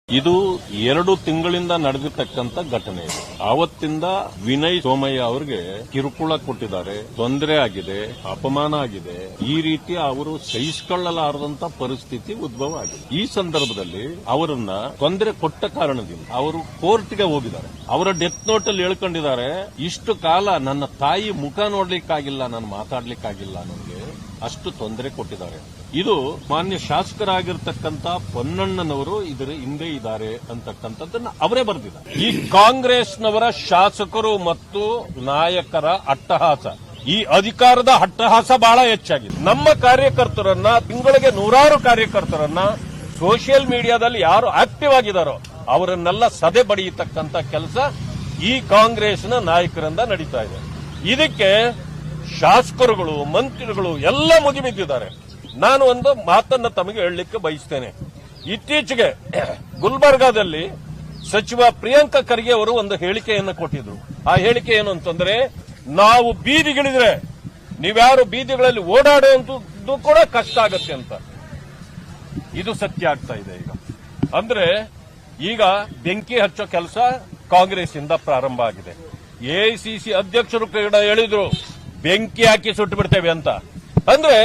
ಇದು 2 ತಿಂಗಳಿಂದ ನಡೆದಿರ್ತಕ್ಕಂಥ ಘಟನೆ ಇದೆ. ಆವತ್ತಿಂದ ವಿನಯ್ ಸೋಮಯ್ಯ ಅವರಿಗೆ ಕಿರುಕುಳ ಕೊಟ್ಟಿದ್ದಾರೆ, ತೊಂದರೆ ಆಗಿದೆ, ಅಪಮಾನ ಆಗಿದೆ. ಈ ರೀತಿ ಅವರು ಸಹಿಸಿಕೊಳ್ಳಲಾರದಂತ ಪರಿಸ್ಥಿತಿ ಉದ್ಭವ ಆಗಿದೆ. ಈ ಸಂದರ್ಭದಲ್ಲಿ ಅವರನ್ನ ತೊಂದರೆ ಕೊಟ್ಟ ಕಾರಣದಿಂದ ಅವರು ಕೋರ್ಟ್ಗೆ ಹೋಗಿದ್ದಾರೆ. ಅವರ ಡೆತ್ ನೋಟ್ ಅಲ್ಲಿ ಹೇಳ್ಕೊಂಡಿದ್ದಾರೆ, ಇಷ್ಟು ಕಾಲ ನನ್ನ ತಾಯಿ ಮುಖ ನೋಡ್ಲಿಕ್ಕಾಗಿಲ್ಲ, ನಾನು ಮಾತಾಡ್ಲಿಕ್ಕಾಗಿಲ್ಲ, ನನಗೆ ಅಷ್ಟು ತೊಂದರೆ ಕೊಟ್ಟಿದ್ದಾರೆ. ಇದು ಮಾನ್ಯ ಶಾಸಕರಾಗಿರ್ತಕ್ಕಂಥ ಪೊನ್ನಣ್ಣನವರು ಇದರ ಹಿಂದೆ ಇದ್ದಾರೆ ಅಂತಕ್ಕಂಥದ್ದನ್ನ ಅವರೇ ಬರೆದಿದ್ದಾರೆ. ಈ ಕಾಂಗ್ರೆಸ್ನವರ ಶಾಸಕರು ಮತ್ತು ನಾಯಕರ ಅಟ್ಟಹಾಸ, ಈ ಅಧಿಕಾರದ ಅಟ್ಟಹಾಸ ಬಹಳ ಹೆಚ್ಚಾಗಿದೆ. ನಮ್ಮ ಕಾರ್ಯಕರ್ತರನ್ನ, ತಿಂಗಳಿಗೆ 100 ಕಾರ್ಯಕರ್ತರನ್ನ ಸೋಷಿಯಲ್ ಮೀಡಿಯಾದಲ್ಲಿ ಯಾರು ಆಕ್ಟಿವ್ ಆಗಿದ್ದಾರೋ ಅವರನ್ನೆಲ್ಲ ಸದೆ ಬಡಿಯತಕ್ಕಂಥ ಕೆಲಸ ಈ ಕಾಂಗ್ರೆಸ್ನ ನಾಯಕರಿಂದ ನಡೀತಾ ಇದೆ. ಇದಕ್ಕೆ ಶಾಸಕರುಗಳು, ಮಂತ್ರಿಗಳು ಎಲ್ಲ ಮುಗಿಬಿದ್ದಿದ್ದಾರೆ. ನಾನು ಒಂದು ಮಾತನ್ನ ತಮಗೆ ಹೇಳಲಿಕ್ಕೆ ಬಯಸ್ತೇನೆ. ಇತ್ತೀಚೆಗೆ ಗುಲ್ಬರ್ಗಾದಲ್ಲಿ ಸಚಿವ ಪ್ರಿಯಾಂಕ ಖರ್ಗೆ ಅವರು ಒಂದು ಹೇಳಿಕೆಯನ್ನು ಕೊಟ್ಟಿದ್ರು. ಆ ಹೇಳಿಕೆ ಏನು ಅಂತಂದ್ರೆ, ನಾವು ಬೀದಿಗಿಳಿದ್ರೆ ನೀವ್ಯಾರು ಬೀದಿಗಳಲ್ಲಿ ಓಡಾಡುವಂತದ್ದು ಕೂಡ ಕಷ್ಟ ಆಗತ್ತೆ ಅಂತ. ಇದು ಸತ್ಯ ಆಗ್ತಾ ಇದೆ. ಈಗ ಅಂದ್ರೆ ಈಗ ಬೆಂಕಿ ಹಚ್ಚೋ ಕೆಲಸ ಕಾಂಗ್ರೆಸ್ ಇಂದ ಪ್ರಾರಂಭ ಆಗಿದೆ. ಎಐಸಿಸಿ ಅಧ್ಯಕ್ಷರು ಕೂಡ ಹೇಳಿದ್ರು, ಬೆಂಕಿ ಹಾಕಿ ಸುಟ್ಟು ಬಿಡ್ತೇವೆ ಅಂತ. ಅಂದ್ರೆ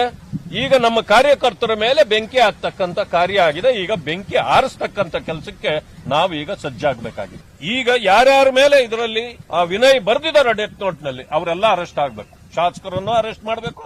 ಈಗ ನಮ್ಮ ಕಾರ್ಯಕರ್ತರ ಮೇಲೆ ಬೆಂಕಿ ಹಾಕ್ತಕ್ಕಂಥ ಕಾರ್ಯ ಆಗಿದೆ. ಈಗ ಬೆಂಕಿ ಆರಿಸ್ತಕ್ಕಂಥ ಕೆಲಸಕ್ಕೆ ನಾವೀಗ ಸಜ್ಜಾಗಬೇಕಾಗಿದೆ. ಈಗ ಯಾರ್ಯಾರ ಮೇಲೆ ಇದರಲ್ಲಿ ವಿನಯ್ ಬರೆದಿದ್ದಾರೆ ಡೆತ್ ನೋಟ್ ನಲ್ಲಿ, ಅವರೆಲ್ಲ ಅರೆಸ್ಟ್ ಆಗಬೇಕು. ಶಾಸಕರನ್ನು ಅರೆಸ್ಟ್ ಮಾಡಬೇಕು,